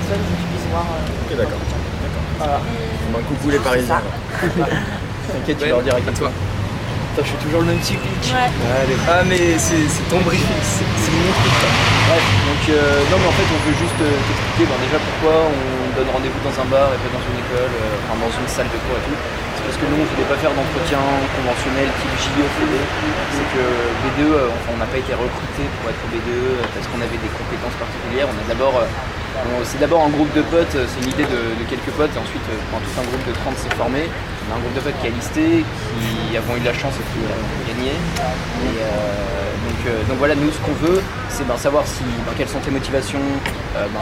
personnes pour qu'ils puissent voir. Ok, d'accord. Voilà. Bon, coucou les Parisiens. T'inquiète, tu leur diras à toi. Putain, je suis toujours le même cyclique. Ouais. Allez. Ah mais c'est ton briefing, c'est mon truc ça. Bref, donc non mais en fait on veut juste t'expliquer déjà pourquoi on donne rendez-vous dans un bar et pas dans une école, enfin dans une salle de cours et tout. C'est parce que nous on voulait pas faire d'entretien conventionnel type JO FED. C'est que B2, enfin on n'a pas été recruté pour être B2 parce qu'on avait des compétences particulières. On a d'abord c'est d'abord un groupe de potes, c'est une idée de quelques potes et ensuite tout un groupe de 30 s'est formé. On a un groupe de potes qui a listé, qui avons eu de la chance et qui ont gagné. Et donc voilà, nous ce qu'on veut, c'est savoir quelles sont tes motivations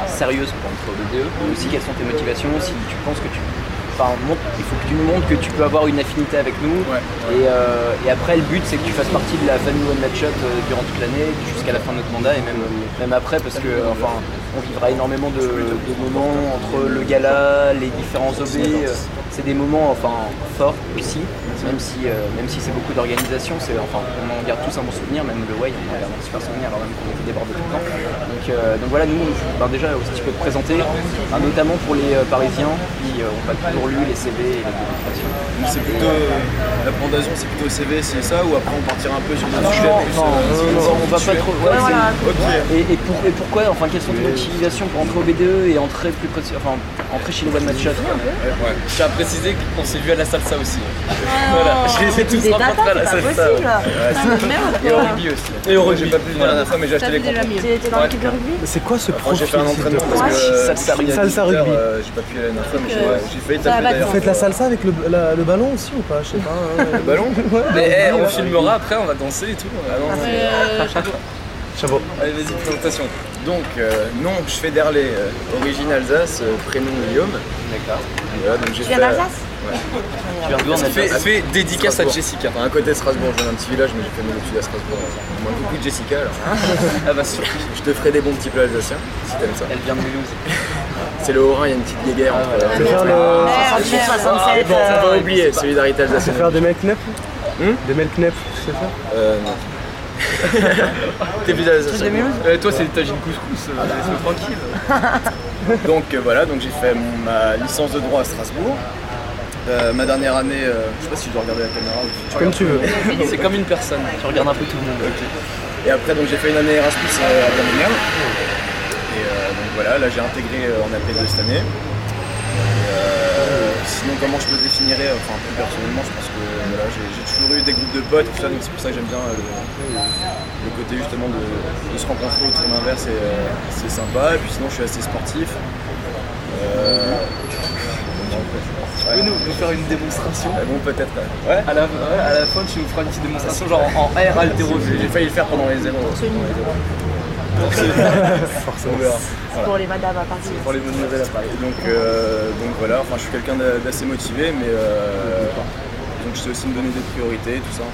sérieuses pour entrer au BDE, mais aussi quelles sont tes motivations si tu penses que il faut que tu nous montres que tu peux avoir une affinité avec nous. Ouais. Et après, le but, c'est que tu fasses partie de la famille One Match Shot durant toute l'année, jusqu'à la fin de notre mandat et même après, parce que on vivra énormément de moments entre le gala, les différents OB. C'est des moments forts aussi, même si c'est beaucoup d'organisation. On en garde tous un bon souvenir, même le Way, on en garde un super souvenir, alors même qu'on était débordé tout le temps. Donc voilà, nous, déjà, si tu peux te présenter, notamment pour les Parisiens qui n'ont pas toujours lu les CV et les démonstrations. C'est plutôt la fondation, c'est plutôt CV, c'est ça, ou après on partira un peu sur des sujets plus. Non, on va pas trop. Ouais, voilà. Ok. Et pourquoi, quelles sont tes motivations pour entrer au BDE et entrer chez le One Match Shot? Ouais. Je tiens à préciser qu'on s'est vu à la salsa aussi. Voilà, je les ai tous rencontrés à la salsa. Et au rugby aussi. Et au rugby. J'ai pas pu venir la dernière fois, mais j'ai acheté les crampons. T'étais dans l'équipe de rugby? C'est quoi ce Après, j'ai fait un entraînement parce que Salsa rugby. Salsa rugby. j'ai pas pu y aller la dernière fois, mais j'ai failli Ça taper va, d'ailleurs. Vous faites la salsa avec le ballon aussi ou pas? Je sais pas. Le ballon? Mais on filmera après, on va danser et tout. Chapeau. Allez, vas-y, présentation. Donc, nom, je fais d'Herlay, origine Alsace, prénom Guillaume. D'accord. Voilà, donc j'ai Tu viens d'Alsace? Tu viens d'où en Alsace? Fais dédicace à Jessica. Enfin, à côté de Strasbourg, je viens d'un petit village, mais j'ai fait mes études à Strasbourg. Moi, beaucoup de Jessica alors. Ah bah sûr. Je te ferai des bons petits plats alsaciens, si t'aimes ça. Elle vient de Mulhouse. C'est le Haut-Rhin, il y a une petite guéguerre entre. C'est faire le. 68, 67. Bon, faut pas oublier, solidarité C'est alsacienne. faire des melknepp? Des melknepp, tu sais faire? Non. T'es plus alsacien. Toi, c'est des tagines couscous, laisse-le tranquille. Donc voilà, donc j'ai fait ma licence de droit à Strasbourg. Ma dernière année, je sais pas si je dois regarder la caméra ou si tu Comme tu veux. C'est comme une personne. Tu regardes un peu tout le monde. Et après, donc j'ai fait une année Erasmus à Birmingham. Et donc voilà, là j'ai intégré en AP2 cette année. Sinon, comment je me définirais, plus personnellement, je pense que voilà, j'ai toujours eu des groupes de potes et tout ça, donc c'est pour ça que j'aime bien le côté justement de se rencontrer autour d'un verre, c'est sympa. Et puis sinon, je suis assez sportif. Tu peux nous faire une démonstration? Bon, peut-être. Ouais. À la fin, tu nous feras une petite démonstration, genre en R haltérophile. J'ai failli le faire pendant les zéros. Forcément. On verra. Pour les madames à partir. Pour les mademoiselles à Paris. Donc voilà, je suis quelqu'un d'assez motivé, mais donc je sais aussi me donner des priorités, tout ça,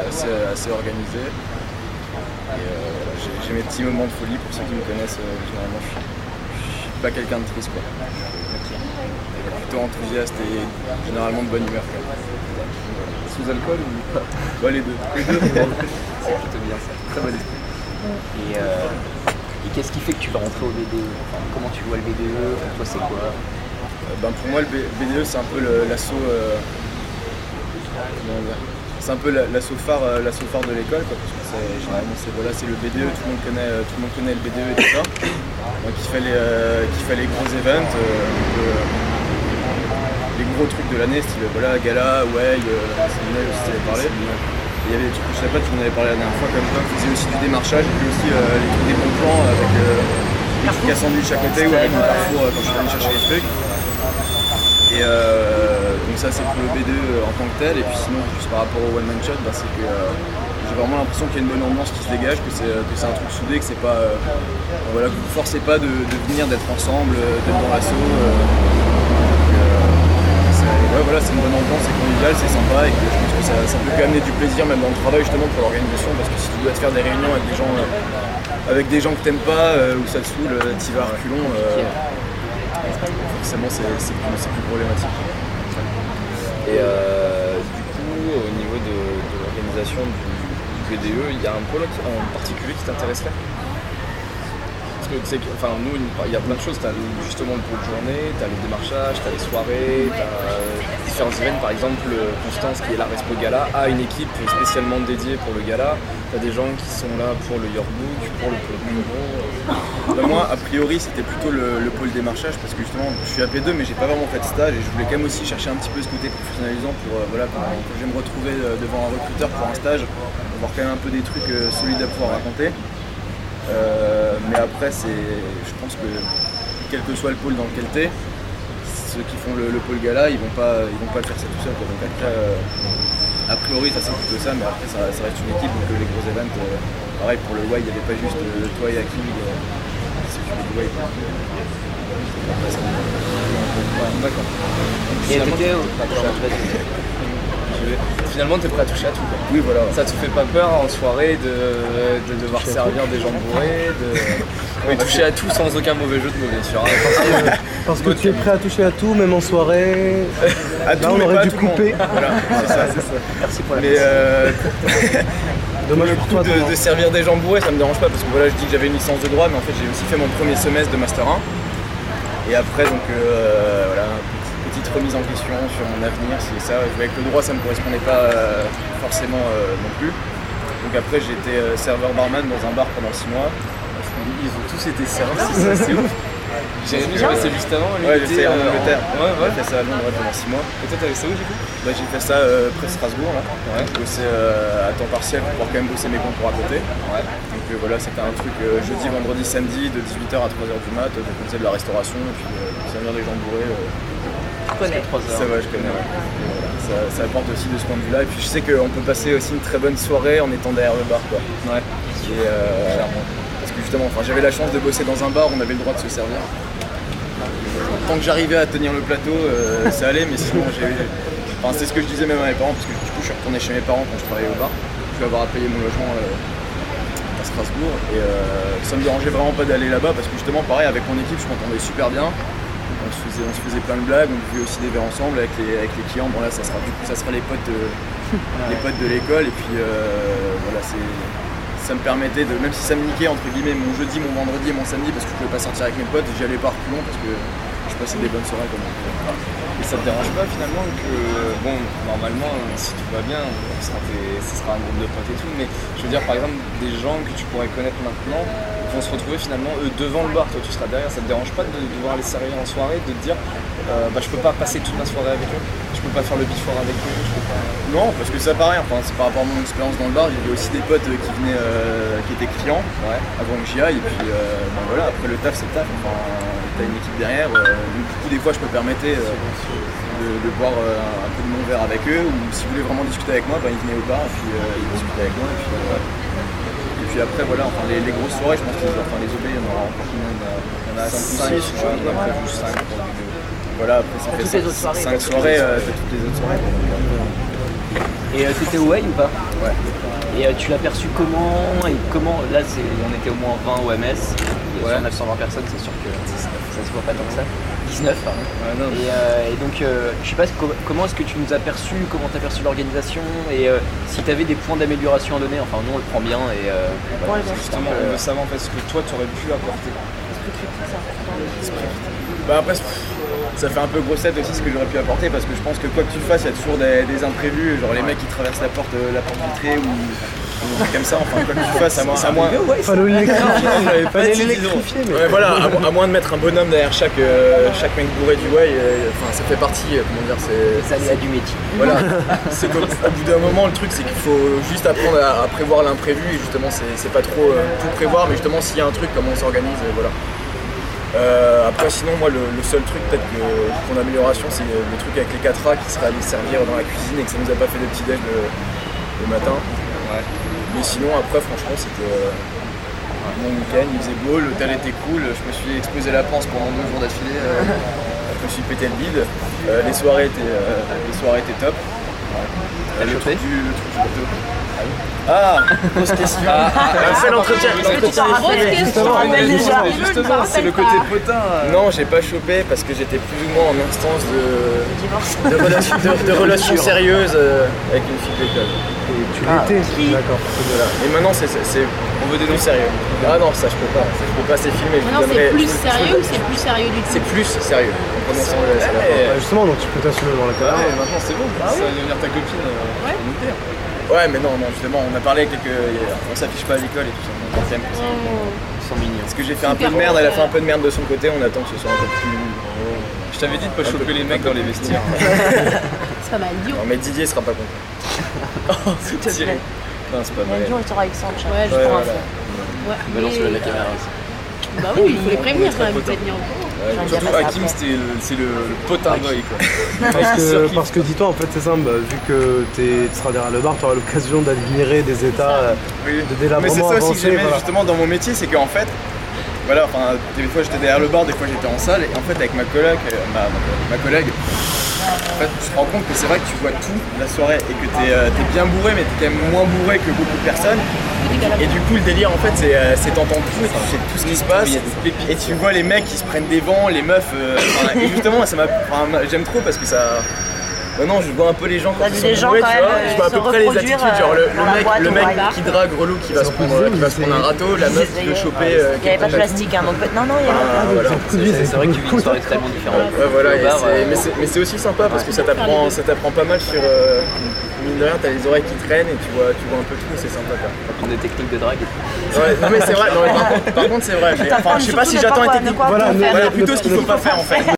assez organisé. Et voilà, j'ai mes petits moments de folie, pour ceux qui me connaissent, généralement je suis pas quelqu'un de triste quoi. Plutôt enthousiaste et généralement de bonne humeur. Sous alcool ou pas? Ouais, les deux. C'est plutôt bien ça. Très bon esprit. Et qu'est-ce qui fait que tu vas rentrer au BDE? Comment tu vois le BDE? Pour toi, c'est quoi? Pour moi, le BDE, c'est un peu l'assaut. C'est un peu l'assaut phare de l'école, quoi, parce que généralement c'est le BDE, tout le monde connaît le BDE et tout ça. Donc il fait les gros events, les gros trucs de l'année, style gala, ouais, séminaire aussi, tu avais parlé. Il y avait des trucs que je savais pas, tu en avais parlé la dernière fois, comme toi, qui faisait aussi du démarchage, et puis aussi les trucs des bons plans avec les trucs à sandwich à côté ou avec le Carrefour quand je suis allé chercher les trucs. Et donc ça c'est pour le B2 en tant que tel, et puis sinon juste par rapport au One Man Shot, c'est que j'ai vraiment l'impression qu'il y a une bonne ambiance qui se dégage, que c'est un truc soudé, que c'est pas que vous ne forcez pas de venir, d'être ensemble, d'être dans l'assaut. C'est une bonne ambiance, c'est convivial, c'est sympa, et que je pense que ça peut quand même amener du plaisir même dans le travail justement pour l'organisation, parce que si tu dois te faire des réunions avec des gens que t'aimes pas, ou ça te saoule, t'y vas à reculons, forcément c'est plus problématique. Et du coup, au niveau de l'organisation du BDE, il y a un pôle en particulier qui t'intéresserait? Parce que nous, il y a plein de choses. T'as justement le pot de journée, t'as le démarchage, t'as les soirées, t'as différents événements. Par exemple, Constance, qui est la Respo Gala, a une équipe spécialement dédiée pour le gala. T'as des gens qui sont là pour le yearbook, pour le pôle promo. Moi, a priori, c'était plutôt le pôle démarchage parce que justement, je suis à P2, mais j'ai pas vraiment fait de stage et je voulais quand même aussi chercher un petit peu ce côté professionnalisant pour quand je vais me retrouver devant un recruteur pour un stage, avoir quand même un peu des trucs solides à pouvoir raconter. Mais après, je pense que quel que soit le pôle dans lequel t'es, ceux qui font le pôle gala, ils vont pas le faire ça tout seul. Donc après, a priori, ça c'est plutôt ça, mais après, ça reste une équipe. Donc les gros events, pareil pour le Y, il n'y avait pas juste toi et Hakim qui s'occupaient du Y. D'accord. Finalement, t'es prêt à toucher à tout. Quoi. Oui, voilà. Ça te fait pas peur en soirée de devoir servir des gens bourrés, de toucher à tout sans aucun mauvais jeu de mots, bien sûr. Parce que tu es prêt à toucher à tout, même en soirée. À tout, là, on mais aurait pas dû à tout le monde. couper. Voilà, c'est ça. Merci pour la Mais Dommage le pour coup toi, de Thomas. servir des gens bourrés, ça me dérange pas parce que voilà, je dis que j'avais une licence de droit, mais en fait j'ai aussi fait mon premier semestre de Master 1. Et après, donc voilà, petite remise en question sur mon avenir, si ça. Avec le droit, ça me correspondait pas forcément non plus. Donc après, j'ai été serveur barman dans un bar pendant 6 mois. Ils ont tous été servis, c'est ouf. C'est juste avant, Ouais, j'étais en Angleterre. Ouais. J'ai fait ça à Londres pendant 6 mois. Et toi, t'avais ça où du coup? J'ai fait ça près de Strasbourg, là. Ouais. J'ai bossé à temps partiel pour pouvoir quand même bosser mes concours à côté. Ouais. Donc voilà, c'était un truc jeudi, vendredi, samedi, de 18h à 3h du mat. Je faisais de la restauration et puis servir des gens bourrés. Je connais. Ça va, je connais. Ouais. Voilà, ça apporte aussi de ce point de vue-là. Et puis je sais qu'on peut passer aussi une très bonne soirée en étant derrière le bar, quoi. Ouais. Parce que justement, j'avais la chance de bosser dans un bar, on avait le droit de se servir. Tant que j'arrivais à tenir le plateau, ça allait, mais sinon c'est ce que je disais même à mes parents, parce que du coup je suis retourné chez mes parents quand je travaillais au bar. Je vais avoir à payer mon logement à Strasbourg et ça me dérangeait vraiment pas d'aller là-bas parce que justement pareil avec mon équipe je m'entendais super bien. On se faisait plein de blagues, on buvait aussi des verres ensemble avec les clients. Bon là ça sera les potes de l'école et puis voilà ça me permettait de, même si ça me niquait entre guillemets mon jeudi, mon vendredi et mon samedi parce que je pouvais pas sortir avec mes potes, j'y allais pas reculons parce que je passais des bonnes soirées comme ça. Et ça te dérange pas finalement que, bon, normalement, si tout va bien, ce sera un groupe de potes et tout, mais je veux dire par exemple des gens que tu pourrais connaître maintenant vont se retrouver finalement eux devant le bar, toi tu seras derrière, ça te dérange pas de devoir les servir en soirée, de te dire je peux pas passer toute ma soirée avec eux, je peux pas faire le before avec eux, je peux pas... Non, parce que ça pareil, c'est par rapport à mon expérience dans le bar, il y avait aussi des potes qui venaient, qui étaient clients avant que j'y aille, et puis voilà, après le taf c'est le taf, t'as une équipe derrière, du coup des fois je me permettais de boire un peu de mon verre avec eux, ou s'ils voulaient vraiment discuter avec moi, ils venaient au bar et puis ils discutaient avec moi, et puis après voilà, les grosses soirées, je pense que les OB, il y en aura encore combien, il y en a 5 ou 6, je crois, on a prévu 5 pour le vidéo. Voilà, après ça fait 5 soirées, toutes les autres soirées. Et t'étais au Way ou pas? Ouais. Et tu l'as perçu comment? Et comment là on était au moins 20 au MS, sur 920 personnes, c'est sûr que ça se voit pas tant que ça. 19 pardon. Ouais, non, et donc je sais pas comment est-ce que tu nous as perçu, comment t'as perçu l'organisation et si t'avais des points d'amélioration à donner, enfin nous on le prend bien et justement on veut savoir en fait ce que toi tu aurais pu apporter. Bah après ça fait un peu grossette aussi ce que j'aurais pu apporter parce que je pense que quoi que tu fasses il y a toujours des imprévus, genre les mecs qui traversent la porte vitrée ou des trucs comme ça, enfin quoi que tu fasses à moins Fallait l'électrifier, mais... Ouais, voilà, à moins de mettre un bonhomme derrière chaque mec bourré du way, ça fait partie, comment dire, ça aléas du métier. Voilà, c'est qu'au bout d'un moment le truc c'est qu'il faut juste apprendre à prévoir l'imprévu et justement c'est pas trop tout prévoir, mais justement s'il y a un truc comment on s'organise, voilà. Après sinon moi le seul truc peut-être pour l'amélioration c'est le truc avec les 4A qui serait allé servir dans la cuisine et que ça nous a pas fait de petit déj le matin. Ouais. Mais sinon après franchement c'était mon week-end, il faisait beau, l'hôtel était cool, je me suis explosé la panse pendant 2 jours d'affilée, je me suis pété le bide, les soirées étaient top. T'as chopé ? Le truc du bateau. Ah, grosse question. C'est l'entretien. Justement, c'est le côté potin. Non, j'ai pas chopé parce que j'étais plus ou moins en instance de relation sérieuse avec une fille d'école. Tu l'étais, d'accord. Et maintenant, On veut des noms sérieux. Ah non, ça je peux pas, c'est filmé. Non, c'est plus sérieux ou c'est plus sérieux du tout? C'est plus sérieux. On prononce anglais, c'est Bah, justement, donc tu peux t'assumer devant la caméra. ouais, maintenant c'est bon, ça va devenir ta copine. Ouais, mais non, justement, on a parlé avec on s'affiche pas à l'école et tout ça. On s'aime. Ils sont mignons. Parce que j'ai fait un peu de merde, elle a fait un peu de merde de son côté, on attend que ce soit un peu plus. Je t'avais dit de pas choper les mecs dans les vestiaires. C'est pas mal, Dion. Non, mais Didier sera pas content. S'il te plaît. Non, c'est pas vrai. Dion, il sera avec Sancha. Ouais, je Ouais, prends un voilà. fond. Ouais, Balance-le à la mais, caméra aussi. Bah oui, il faut les prévenir quand même, vous êtes mis en courant. Surtout Hakim, c'est le potin boy quoi. Parce que dis-toi, en fait, c'est simple, vu que tu seras derrière le bar, tu auras l'occasion d'admirer des états Oui. de Mais c'est délabrement ça aussi que avancés. j'aimais Voilà. justement dans mon métier, c'est qu'en fait, voilà, enfin, des fois j'étais derrière le bar, des fois j'étais en salle, et en fait avec ma collègue, en fait, tu te rends compte que c'est vrai que tu vois tout la soirée et que t'es bien bourré, mais t'es quand même moins bourré que beaucoup de personnes. Et du coup, le délire en fait, c'est t'entends tout et tu sais tout ce qui se passe. Et tu vois les mecs qui se prennent des vents, les meufs. Et justement, j'aime trop parce que ça. Maintenant, je vois un peu les gens quand T'as ils vu sont les gens bourrés, quand tu vois. même Je vois à se peu près les reproduire, attitudes, genre dans la boîte le ou mec dans le bar. qui drague relou, qui va se prendre un râteau, la meuf qui veut choper. Il n'y avait pas de plastique, hein, donc non, il y avait pas. Voilà. C'est vrai qu'il vit une soirée extrêmement différente. Ouais, voilà, Au bar, mais c'est aussi sympa parce que ça t'apprend pas mal sur. Mine de rien, t'as les oreilles qui traînent et tu vois un peu tout, c'est sympa quoi. apprendre des techniques de drague et tout. Ouais, non mais c'est vrai, par contre c'est vrai. Enfin, je sais pas si j'attends une technique. Voilà, Voilà, plutôt ce qu'il faut pas faire en fait.